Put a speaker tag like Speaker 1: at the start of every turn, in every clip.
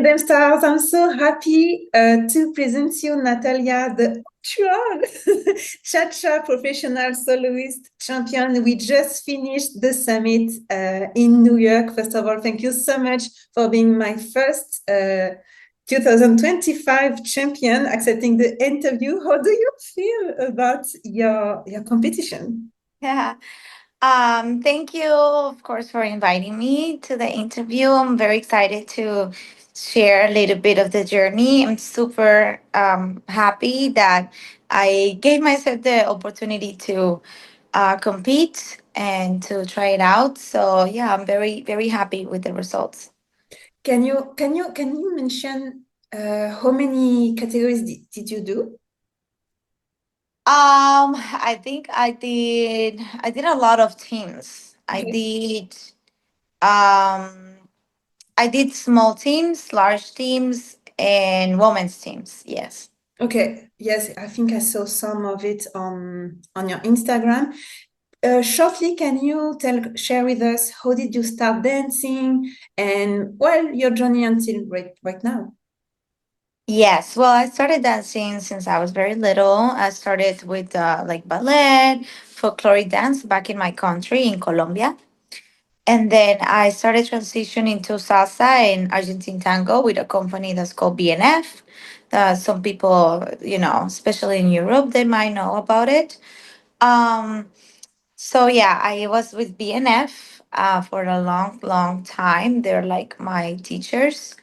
Speaker 1: Madame Stars, I'm so happy to present you Natalia, the actual chacha professional soloist champion. We just finished the summit in New York. First of all, thank you so much for being my first 2025 champion, accepting the interview. How do you feel about your competition?
Speaker 2: Yeah. Thank you, of course, for inviting me to the interview. I'm very excited to share a little bit of the journey. I'm super happy that I gave myself the opportunity to compete and to try it out. So yeah, I'm very, very happy with the results.
Speaker 1: Can you mention how many categories did you do?
Speaker 2: I think I did a lot of teams.
Speaker 1: Okay.
Speaker 2: Um I did small teams, large teams, and women's teams. Yes.
Speaker 1: Okay, yes, I think I saw some of it on your Instagram. Shortly, can you share with us how did you start dancing and well your journey until right now?
Speaker 2: Yes. Well, I started dancing since I was very little. I started with like ballet, folkloric dance back in my country in Colombia. And then I started transitioning to salsa and Argentine tango with a company that's called BNF. Some people, especially in Europe, they might know about it. Um, So yeah, I was with BNF for a long, long time. They're like my teachers.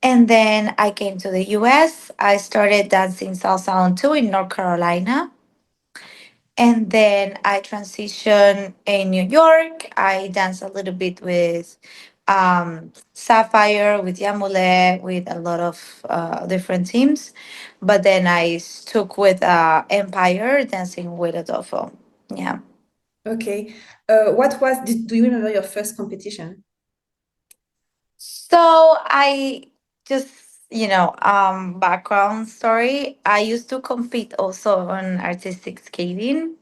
Speaker 2: And then I came to the US. I started dancing salsa on two in North Carolina. And then I transitioned in New York. I danced a little bit with Sapphire, with Yamule, with a lot of different teams. But then I stuck with Empire, dancing with Adolfo. Yeah.
Speaker 1: Okay, do you remember your first competition?
Speaker 2: So I just, background story. I used to compete also on artistic skating,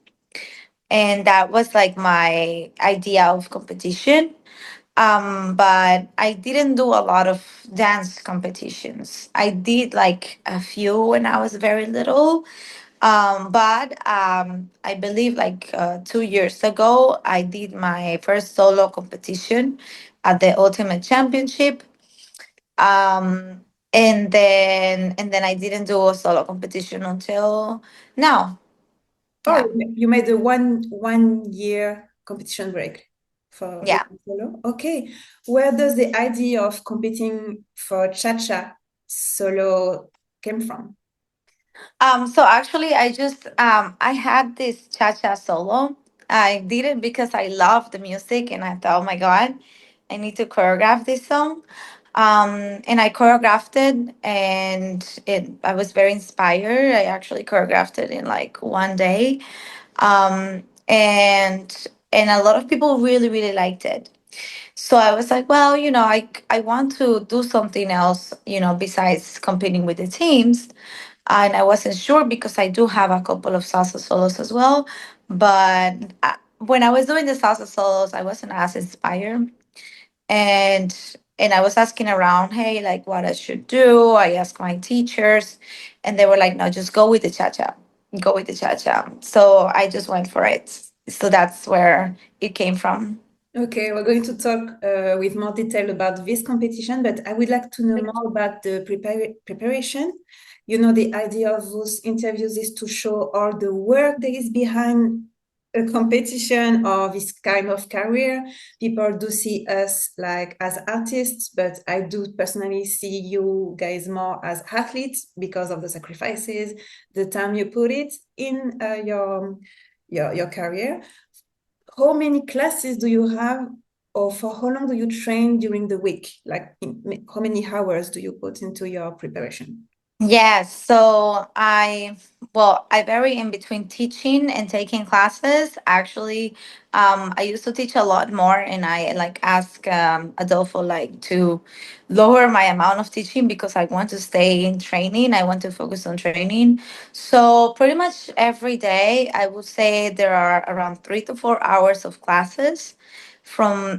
Speaker 2: and that was like my idea of competition. But I didn't do a lot of dance competitions. I did like a few when I was very little. But I believe like 2 years ago, I did my first solo competition at the Ultimate Championship, um and then I didn't do a solo competition until now.
Speaker 1: Oh,
Speaker 2: Yeah.
Speaker 1: you made a one year competition break for with
Speaker 2: Yeah.
Speaker 1: solo. Okay, where does the idea of competing for cha-cha solo came from?
Speaker 2: So actually I had this cha-cha solo. I did it because I love the music and I thought, oh my god, I need to choreograph this song. And I choreographed it, and I was very inspired. I actually choreographed it in like one day. And a lot of people really, really liked it. So I was like, well, I want to do something else, besides competing with the teams. And I wasn't sure because I do have a couple of salsa solos as well. But when I was doing the salsa solos, I wasn't as inspired. And I was asking around, hey, like what I should do. I asked my teachers, and they were like, no, just go with the cha-cha. Go with the cha-cha. So I just went for it. So that's where it came from.
Speaker 1: Okay, we're going to talk with more detail about this competition, but I would like to know more about the preparation. You know, the idea of those interviews is to show all the work that is behind a competition or this kind of career. People do see us like as artists, but I do personally see you guys more as athletes because of the sacrifices, the time you put it in your career. How many classes do you have, or for how long do you train during the week? Like, how many hours do you put into your preparation?
Speaker 2: Yes, so I vary in between teaching and taking classes. Actually, I used to teach a lot more, and I like ask Adolfo like to lower my amount of teaching because I want to stay in training. I want to focus on training. So pretty much every day, I would say there are around 3 to 4 hours of classes from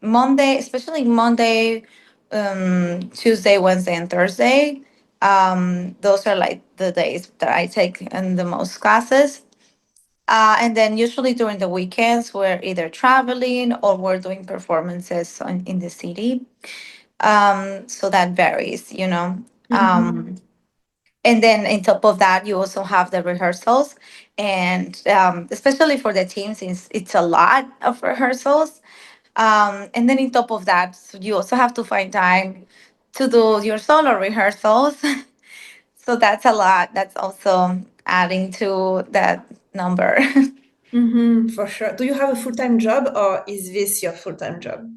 Speaker 2: Monday, especially Monday. Tuesday, Wednesday, and Thursday. Those are like the days that I take in the most classes. And then usually during the weekends, we're either traveling or we're doing performances in the city. So that varies, you know.
Speaker 1: Mm-hmm.
Speaker 2: And then on top of that, you also have the rehearsals. And especially for the teams, it's a lot of rehearsals. And then on top of that, so you also have to find time to do your solo rehearsals. So that's a lot. That's also adding to that number.
Speaker 1: Mm-hmm, for sure. Do you have a full-time job or is this your full-time job?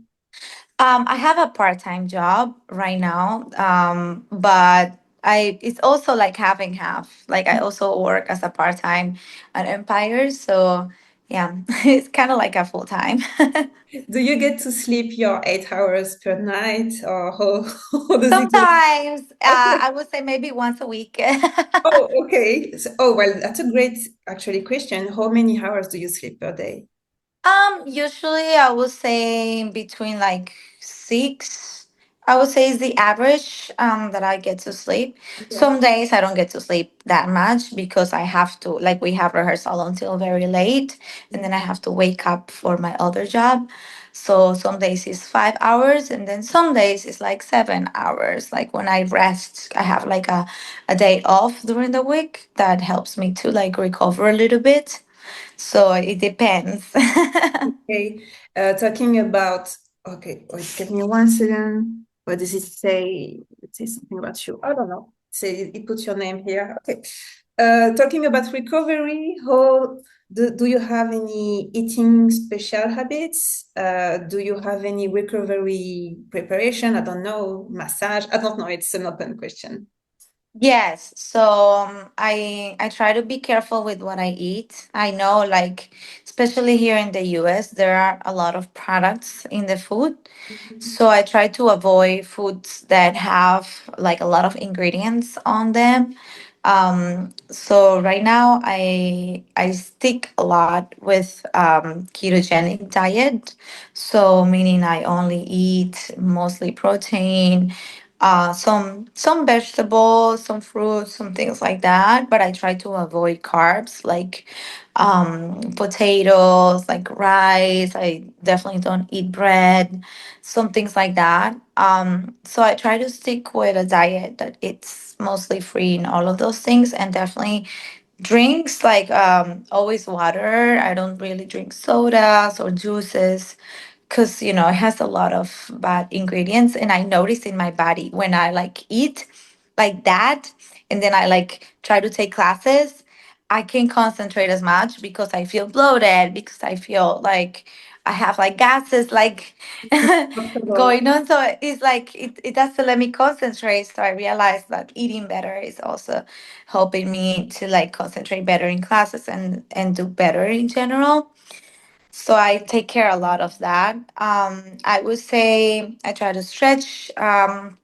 Speaker 2: I have a part-time job right now, but I it's also like half and half. Like I also work as a part-time at Empire, so yeah, it's kind of like a full-time.
Speaker 1: Do you get to sleep your 8 hours per night or how does it go?
Speaker 2: Sometimes,
Speaker 1: Okay.
Speaker 2: I would say maybe once a week.
Speaker 1: Oh, okay. Oh, well, that's a great actually question. How many hours do you sleep per day?
Speaker 2: Usually I would say between like six. I would say is the average that I get to sleep.
Speaker 1: Okay.
Speaker 2: Some days I don't get to sleep that much because I have to, like, we have rehearsal until very late, and then I have to wake up for my other job. So some days it's 5 hours, and then some days it's like 7 hours. Like when I rest, I have like a day off during the week that helps me to like recover a little bit. So it depends.
Speaker 1: Okay. Talking about, okay, wait, give me 1 second. What does it say? It says something about you. I don't know. Say it puts your name here. Okay. Talking about recovery, how do you have any eating special habits? Do you have any recovery preparation? I don't know, massage. I don't know. It's an open question.
Speaker 2: Yes, so I try to be careful with what I eat. I know, like, especially here in the US, there are a lot of products in the food. So I try to avoid foods that have like a lot of ingredients on them. So right now I stick a lot with ketogenic diet. So meaning I only eat mostly protein, some vegetables, some fruits, some things like that. But I try to avoid carbs like potatoes, like rice. I definitely don't eat bread, some things like that. So I try to stick with a diet that it's mostly free in all of those things, and definitely drinks like always water. I don't really drink sodas or juices because it has a lot of bad ingredients, and I notice in my body when I like eat like that, and then I like try to take classes, I can't concentrate as much because I feel bloated, because I feel like I have like gases like
Speaker 1: Comfortable.
Speaker 2: going on. So it's like it doesn't let me concentrate. So I realized that eating better is also helping me to like concentrate better in classes and do better in general. So I take care a lot of that. I would say I try to stretch, not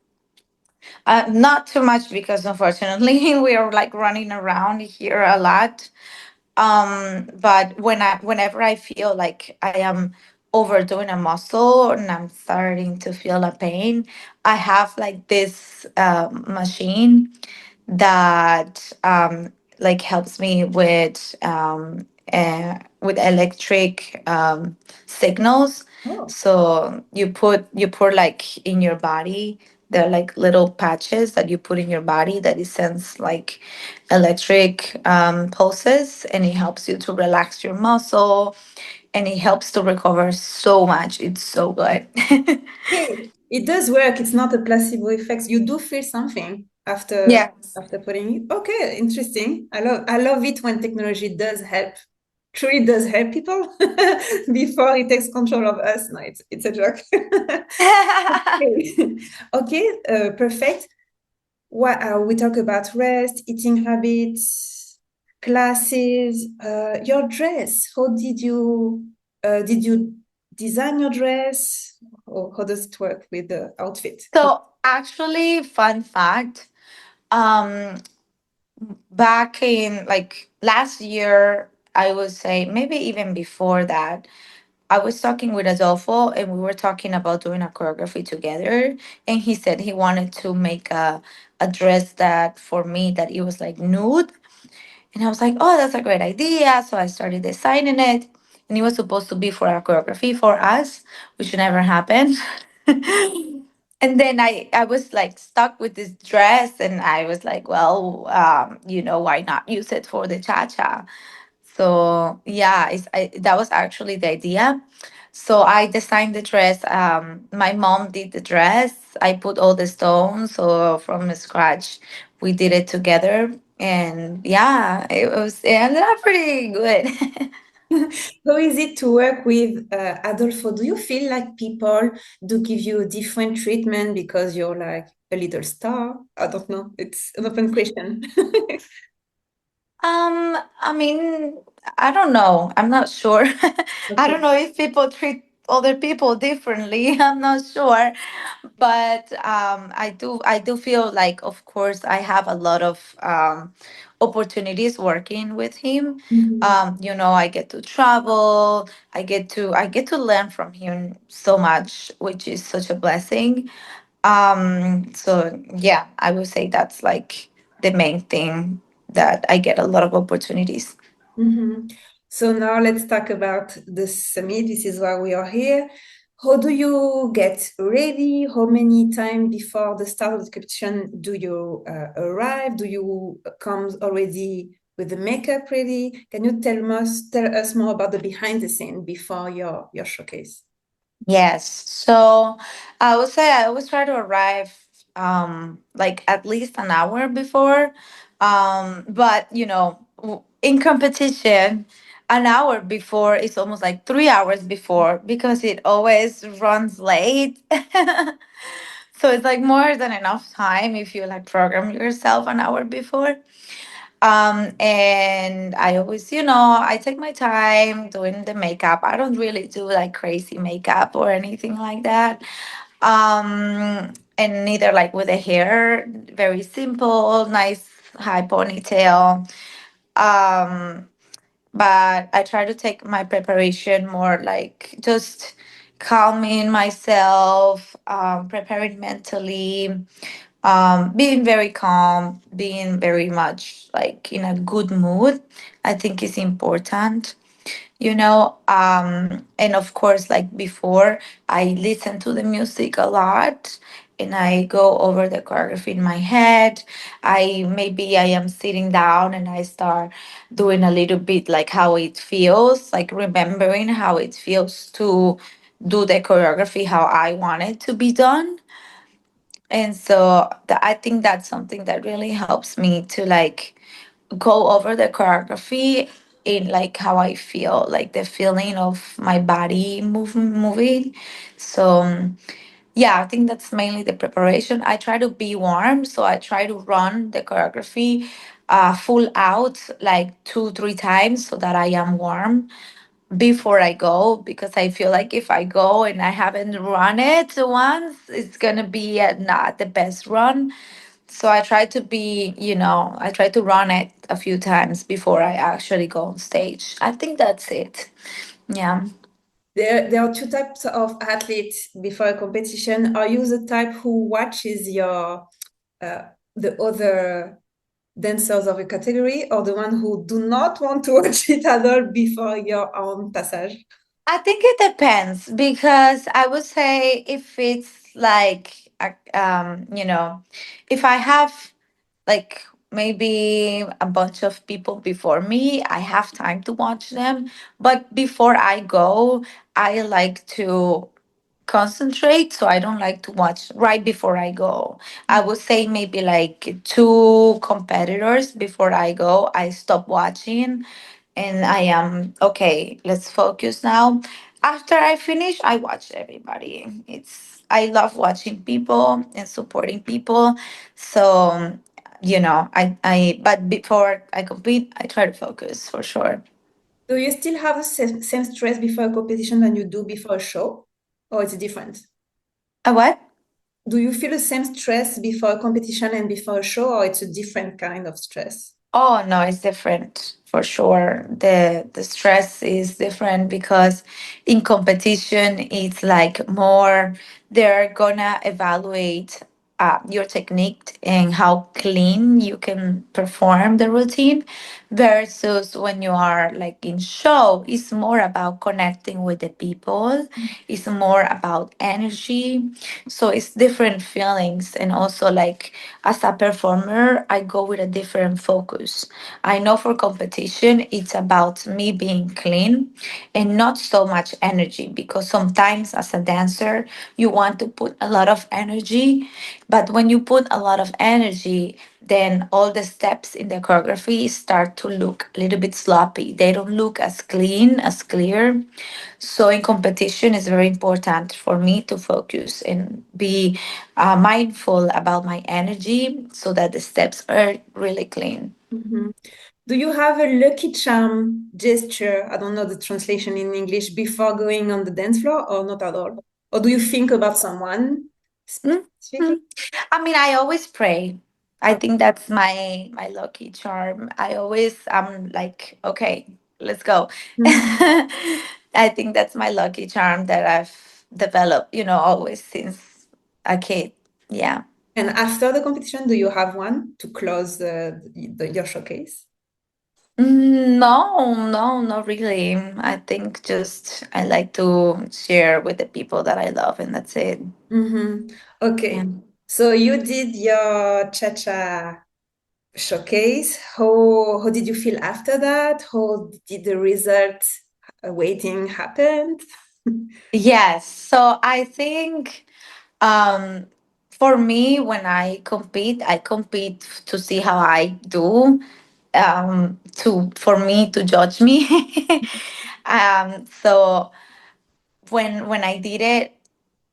Speaker 2: too much because unfortunately we are like running around here a lot. But whenever I feel like I am overdoing a muscle and I'm starting to feel a pain, I have like this machine that like helps me with electric signals.
Speaker 1: Oh,
Speaker 2: So you put like in your body, they're like little patches that you put in your body that it sends like electric pulses, and it helps you to relax your muscle, and it helps to recover so much. It's so good.
Speaker 1: okay. It does work. It's not a placebo effect. You do feel something after
Speaker 2: Yes.
Speaker 1: after putting it. Okay, interesting. I love it when technology does help. Truly does help people before it takes control of us. No, it's a joke. Okay, okay, perfect. What we talk about rest, eating habits, classes. Your dress. How did you design your dress? Or how does it work with the outfit?
Speaker 2: So actually, fun fact, um, back in like last year, I would say maybe even before that, I was talking with Adolfo and we were talking about doing a choreography together. And he said he wanted to make a dress that for me that it was like nude. And I was like, oh, that's a great idea. So I started designing it. And it was supposed to be for a choreography for us, which never happened. And then I was like stuck with this dress and I was like, well, why not use it for the cha-cha? So yeah, that was actually the idea. So I designed the dress. My mom did the dress. I put all the stones. So from scratch, we did it together. And yeah, it ended up pretty good.
Speaker 1: How is it to work with Adolfo? Do you feel like people do give you a different treatment because you're like a little star? I don't know. It's an open question.
Speaker 2: I mean, I don't know. I'm not sure. I don't
Speaker 1: Okay.
Speaker 2: know if people treat other people differently. I'm not sure. But I do feel like of course I have a lot of opportunities working with him.
Speaker 1: Mhm.
Speaker 2: I get to travel. I get to learn from him so much, which is such a blessing. So yeah, I would say that's like the main thing, that I get a lot of opportunities.
Speaker 1: Mhm. So now let's talk about the summit. This is why we are here. How do you get ready? How many time before the start of the competition do you arrive? Do you come already with the makeup ready? Can you tell us more about the behind the scene before your showcase?
Speaker 2: Yes. So I would say I always try to arrive like at least an hour before. But in competition, an hour before is almost like 3 hours before because it always runs late. So it's like more than enough time if you like program yourself an hour before. And I always, I take my time doing the makeup. I don't really do like crazy makeup or anything like that. And neither like with the hair, very simple, nice high ponytail. Um, but I try to take my preparation more like just calming myself, preparing mentally, being very calm, being very much like in a good mood, I think is important. And of course, like before, I listen to the music a lot and I go over the choreography in my head. I am sitting down and I start doing a little bit like how it feels, like remembering how it feels to do the choreography how I want it to be done. And so I think that's something that really helps me to like go over the choreography in like how I feel, like the feeling of my body moving. So yeah, I think that's mainly the preparation. I try to be warm, so I try to run the choreography full out like 2 3 times so that I am warm before I go, because I feel like if I go and I haven't run it once, it's gonna be not the best run. So I try to run it a few times before I actually go on stage. I think that's it. Yeah.
Speaker 1: There are two types of athletes before a competition. Are you the type who watches uh, the other dancers of a category, or the one who do not want to watch it at all before your own passage?
Speaker 2: I think it depends, because I would say if it's like, if I have like maybe a bunch of people before me, I have time to watch them. But before I go, I like to concentrate, so I don't like to watch right before I go. I would say maybe like two competitors before I go, I stop watching and I am okay, let's focus now. After I finish, I watch everybody. I love watching people and supporting people. So I but before I compete, I try to focus for sure.
Speaker 1: Do you still have the same stress before a competition than you do before a show, or it's different?
Speaker 2: A what?
Speaker 1: Do you feel the same stress before a competition and before a show, or it's a different kind of stress?
Speaker 2: Oh no, it's different for sure. The stress is different because in competition it's like more they're gonna evaluate your technique and how clean you can perform the routine versus when you are like in show it's more about connecting with the people, it's more about energy, so it's different feelings. And also like as a performer I go with a different focus. I know for competition it's about me being clean and not so much energy, because sometimes as a dancer you want to put a lot of energy, but when you put a lot of energy then all the steps in the choreography start to look a little bit sloppy, they don't look as clean as clear. So in competition, it's very important for me to focus and be mindful about my energy so that the steps are really clean.
Speaker 1: Mhm. Do you have a lucky charm gesture? I don't know the translation in English before going on the dance floor, or not at all? Or do you think about someone
Speaker 2: Mhm.
Speaker 1: specifically?
Speaker 2: I mean, I always pray. I
Speaker 1: Oh.
Speaker 2: think that's my lucky charm. I always I'm like, okay, let's go.
Speaker 1: Mhm.
Speaker 2: I think that's my lucky charm that I've developed, always since a kid. Yeah.
Speaker 1: And after the competition, do you have one to close your showcase?
Speaker 2: No, no, not really. I think just I like to share with the people that I love, and that's it.
Speaker 1: Mhm.
Speaker 2: Yeah.
Speaker 1: Okay. So you did your cha-cha showcase. How did you feel after that? How did the result waiting happen?
Speaker 2: Yes. So I think um for me when I compete to see how I do, to for me to judge me. So when I did it,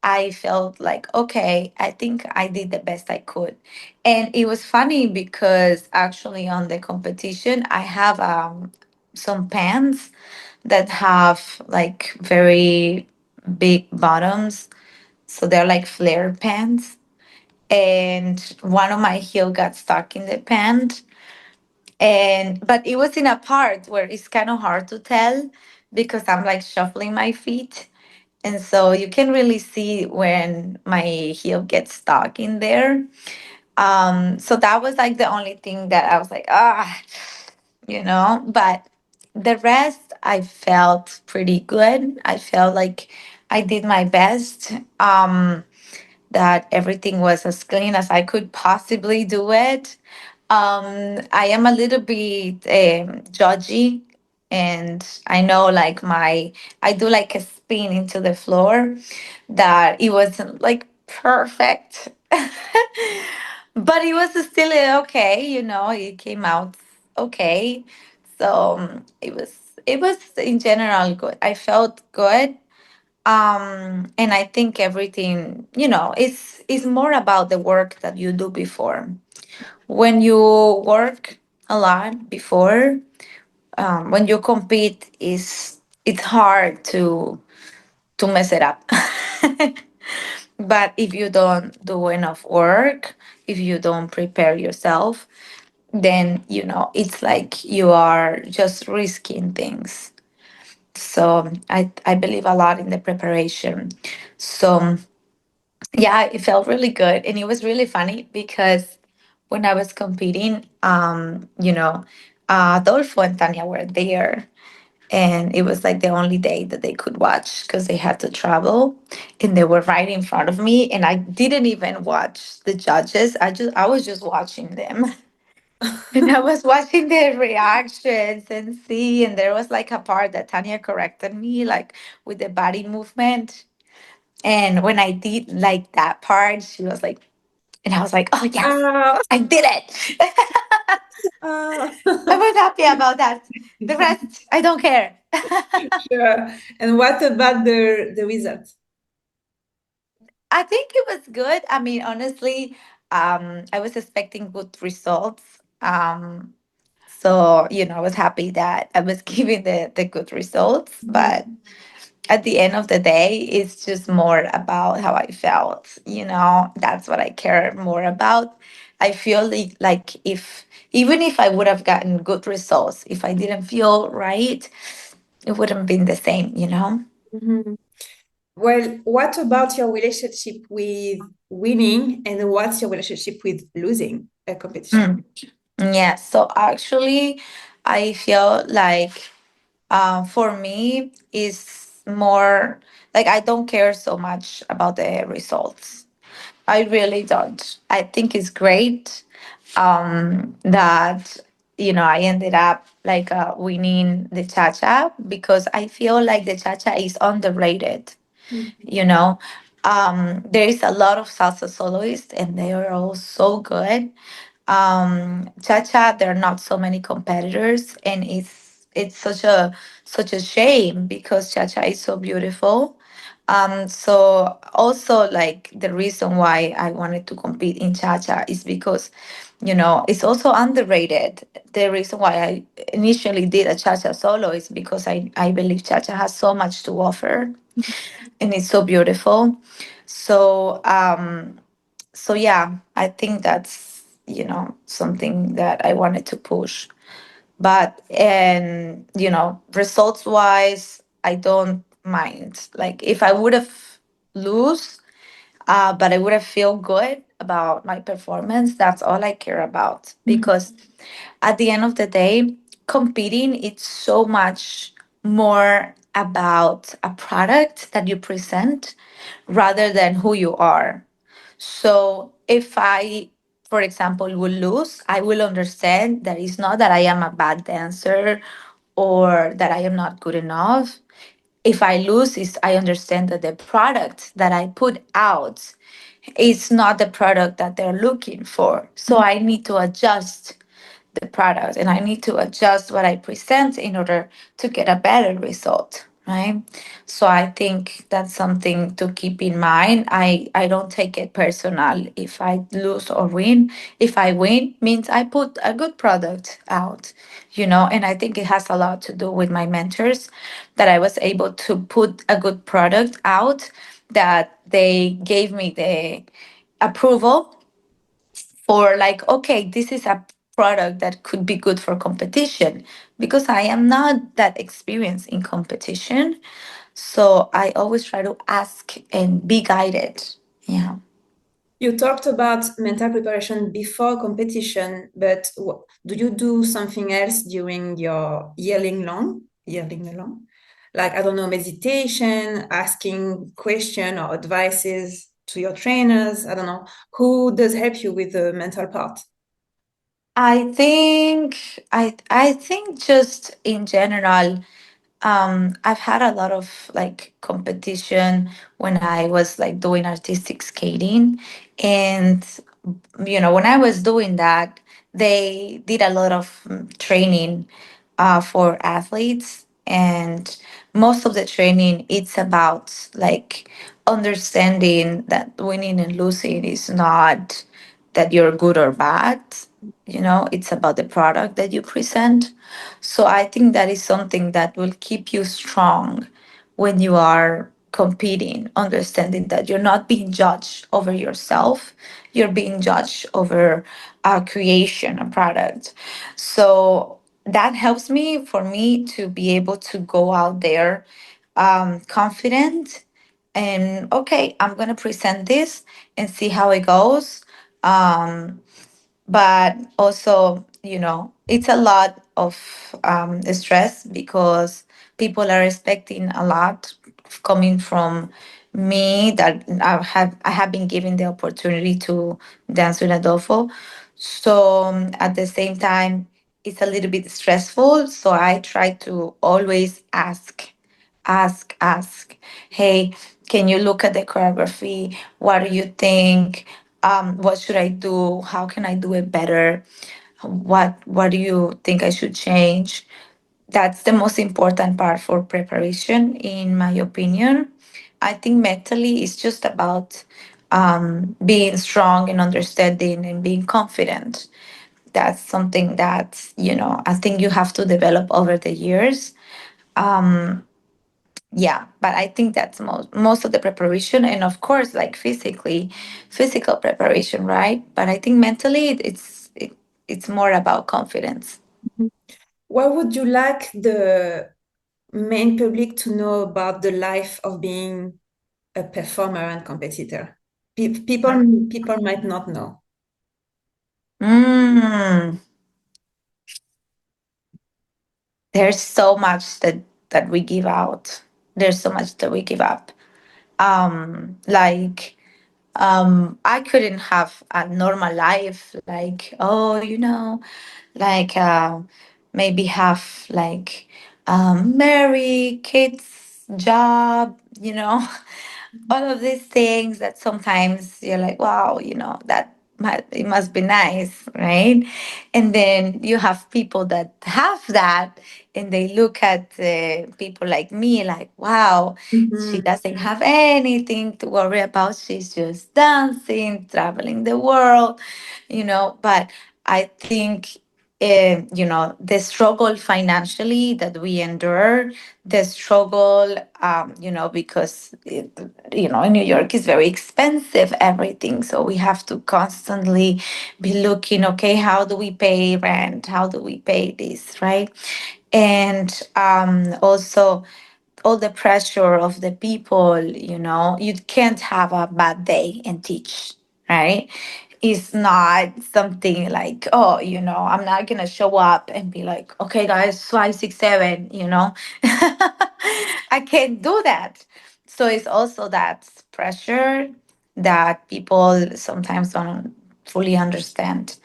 Speaker 2: I felt like, okay, I think I did the best I could. And it was funny because actually on the competition, I have some pants that have like very big bottoms. So they're like flare pants. And one of my heel got stuck in the pant. But it was in a part where it's kind of hard to tell because I'm like shuffling my feet, and so you can really see when my heel gets stuck in there. So that was like the only thing that I was like, but the rest I felt pretty good. I felt like I did my best. That everything was as clean as I could possibly do it. I am a little bit judgy, and I know like I do like a spin into the floor that it wasn't like perfect, but it was still okay. It came out okay. So it was in general good. I felt good, and I think everything is more about the work that you do before. When you work a lot before, when you compete, is it's hard to mess it up. But if you don't do enough work, if you don't prepare yourself, then it's like you are just risking things. So I believe a lot in the preparation. So yeah, it felt really good, and it was really funny because when I was competing, Adolfo and Tanya were there, and it was like the only day that they could watch because they had to travel, and they were right in front of me, and I didn't even watch the judges. I was just watching them. And I was watching their reactions and see, and there was like a part that Tanya corrected me, like with the body movement. And when I did like that part, she was like, and I was like, oh, yes,
Speaker 1: Ah,
Speaker 2: I did it.
Speaker 1: ah.
Speaker 2: I was happy about that. The rest, I don't care.
Speaker 1: Sure. And what about the result?
Speaker 2: I think it was good. I mean, honestly, I was expecting good results. So, I was happy that I was giving the good results. But
Speaker 1: Mhm.
Speaker 2: at the end of the day, it's just more about how I felt. That's what I care more about. I feel like if even if I would have gotten good results, if I didn't feel right, it wouldn't have been the same, you know?
Speaker 1: Mhm. Well, what about your relationship with winning, and what's your relationship with losing a competition?
Speaker 2: Mm. Yeah. So actually, I feel like for me is more like I don't care so much about the results. I really don't. I think it's great that I ended up like winning the chacha because I feel like the chacha is underrated.
Speaker 1: Mhm.
Speaker 2: You know, there is a lot of salsa soloists and they are all so good. Cha-cha, there are not so many competitors, and it's such a shame because cha-cha is so beautiful. So also like the reason why I wanted to compete in cha-cha is because it's also underrated. The reason why I initially did a cha-cha solo is because I believe cha-cha has so much to offer and it's so beautiful. So yeah, I think that's something that I wanted to push. But and results wise, I don't mind. Like if I would have lose, but I would have feel good about my performance. That's all I care about because at the end of the day, competing it's so much more about a product that you present rather than who you are. So if I, for example, will lose, I will understand that it's not that I am a bad dancer or that I am not good enough. If I lose, is I understand that the product that I put out is not the product that they're looking for. So I need to adjust the product and I need to adjust what I present in order to get a better result, right? So I think that's something to keep in mind. I don't take it personal if I lose or win. If I win means I put a good product out, and I think it has a lot to do with my mentors that I was able to put a good product out that they gave me the approval for like, okay, this is a product that could be good for competition because I am not that experienced in competition. So I always try to ask and be guided. Yeah.
Speaker 1: You talked about mental preparation before competition, but do you do something else during your yearling long? Like, I don't know, meditation, asking question or advices to your trainers. I don't know. Who does help you with the mental part?
Speaker 2: I think just in general, I've had a lot of like competition when I was like doing artistic skating. And when I was doing that, they did a lot of training for athletes, and most of the training it's about like understanding that winning and losing is not that you're good or bad. It's about the product that you present. So I think that is something that will keep you strong when you are competing, understanding that you're not being judged over yourself, you're being judged over a creation, a product. So that helps me for me to be able to go out there confident and okay, I'm going to present this and see how it goes. Um, but also it's a lot of stress because people are expecting a lot coming from me that I have been given the opportunity to dance with Adolfo. So at the same time it's a little bit stressful, so I try to always ask, hey, can you look at the choreography? What do you think? What should I do? How can I do it better? What do you think I should change? That's the most important part for preparation, in my opinion. I think mentally it's just about being strong and understanding and being confident. That's something that I think you have to develop over the years. Yeah, but I think that's most of the preparation, and of course like physical preparation, right? But I think mentally it's more about confidence.
Speaker 1: Mhm. What would you like the main public to know about the life of being a performer and competitor? People might not know.
Speaker 2: Mm, there's so much that we give out. There's so much that we give up. Like I couldn't have a normal life, like, oh, like maybe have like marry, kids, job, all of these things that sometimes you're like, wow, that it must be nice, right? And then you have people that have that, and they look at people like me, like, wow, she
Speaker 1: Mhm.
Speaker 2: doesn't have anything to worry about. She's just dancing, traveling the world, But I think, the struggle financially that we endure, the struggle, because in New York is very expensive, everything. So we have to constantly be looking, okay, how do we pay rent? How do we pay this, right? And also all the pressure of the people, you can't have a bad day and teach, right? It's not something like, oh, I'm not gonna show up and be like, okay, guys, 5, 6, 7, I can't do that. So it's also that pressure that people sometimes don't fully understand.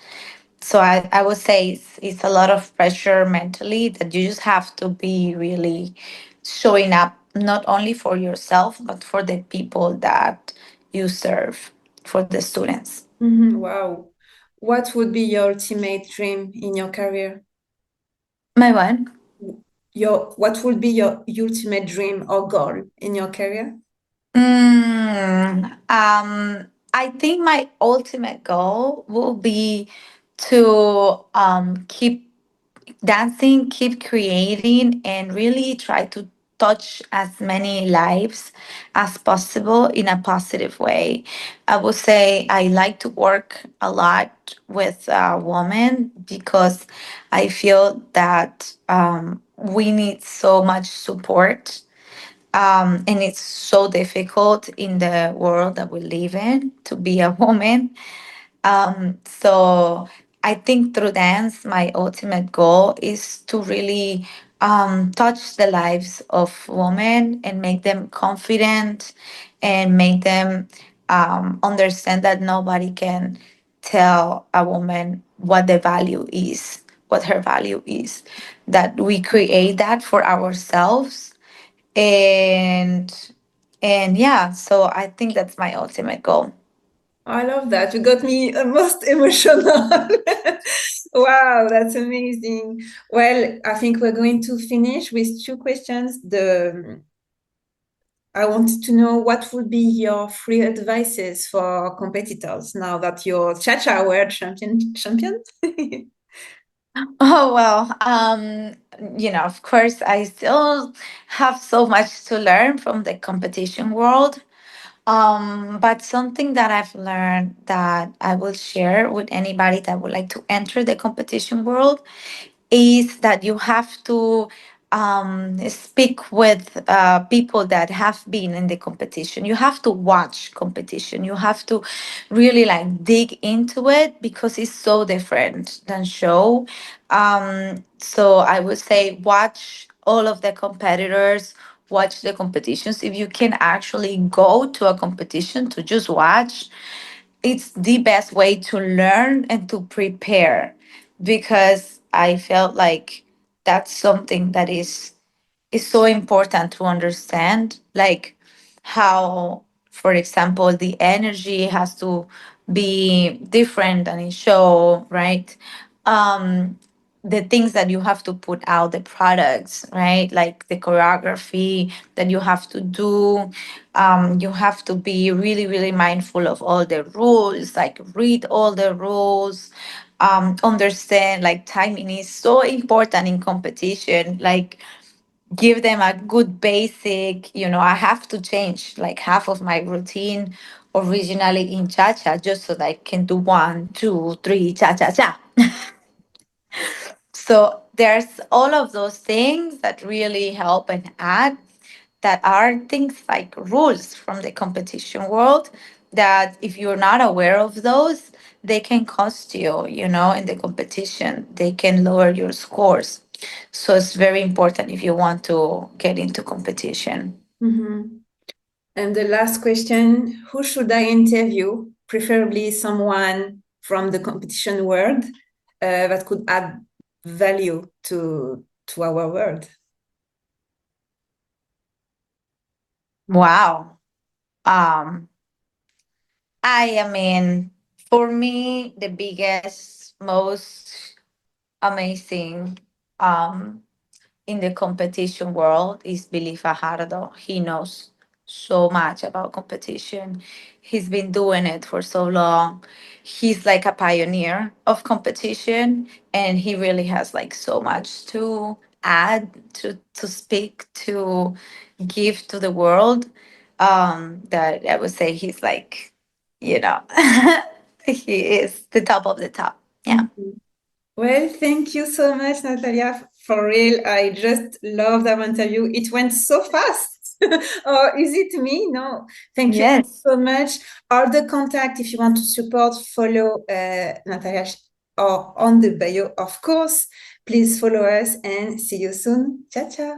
Speaker 2: So I would say it's a lot of pressure mentally that you just have to be really showing up not only for yourself, but for the people that you serve, for the students.
Speaker 1: Mhm. Wow. What would be your ultimate dream in your career?
Speaker 2: My one.
Speaker 1: What would be your ultimate dream or goal in your career?
Speaker 2: I think my ultimate goal will be to keep dancing, keep creating, and really try to touch as many lives as possible in a positive way. I would say I like to work a lot with women because I feel that we need so much support. And it's so difficult in the world that we live in to be a woman. So I think through dance, my ultimate goal is to really touch the lives of women and make them confident and make them understand that nobody can tell a woman what the value is, what her value is, that we create that for ourselves. And and yeah, so I think that's my ultimate goal.
Speaker 1: I love that. You got me almost emotional. Wow, that's amazing. Well, I think we're going to finish with two questions. I wanted to know what would be your free advices for competitors now that you're Chacha World champion.
Speaker 2: Oh, well, of course, I still have so much to learn from the competition world. But something that I've learned that I will share with anybody that would like to enter the competition world is that you have to speak with people that have been in the competition. You have to watch competition. You have to really like dig into it because it's so different than show. So I would say watch all of the competitors, watch the competitions. If you can actually go to a competition to just watch, it's the best way to learn and to prepare, because I felt like that's something that is so important to understand, like how, for example, the energy has to be different than in show, right? um the things that you have to put out, the products, right? Like the choreography that you have to do. You have to be really, really mindful of all the rules, like read all the rules, understand like timing is so important in competition. Like give them a good basic, I have to change like half of my routine originally in cha-cha just so that I can do 1 2 3 cha-cha-cha. So there's all of those things that really help and add, that are things like rules from the competition world, that if you're not aware of those, they can cost you, in the competition. They can lower your scores. So it's very important if you want to get into competition.
Speaker 1: Mhm. And the last question, who should I interview? Preferably someone from the competition world that could add value to our world.
Speaker 2: Wow. Um, I mean, for me, the biggest, most amazing um, in the competition world is Billy Fajardo. He knows so much about competition. He's been doing it for so long. He's like a pioneer of competition, and he really has like so much to add, to speak, to give to the world. That I would say he's like, you know, he is the top of the top. Yeah.
Speaker 1: Mhm. Well, thank you so much, Natalia. For real, I just love that interview. It went so fast. Or is it me? No. Thank you
Speaker 2: Yes.
Speaker 1: so much. All the contact, if you want to support, follow Natalia or on the bio, of course. Please follow us and see you soon. Ciao, ciao.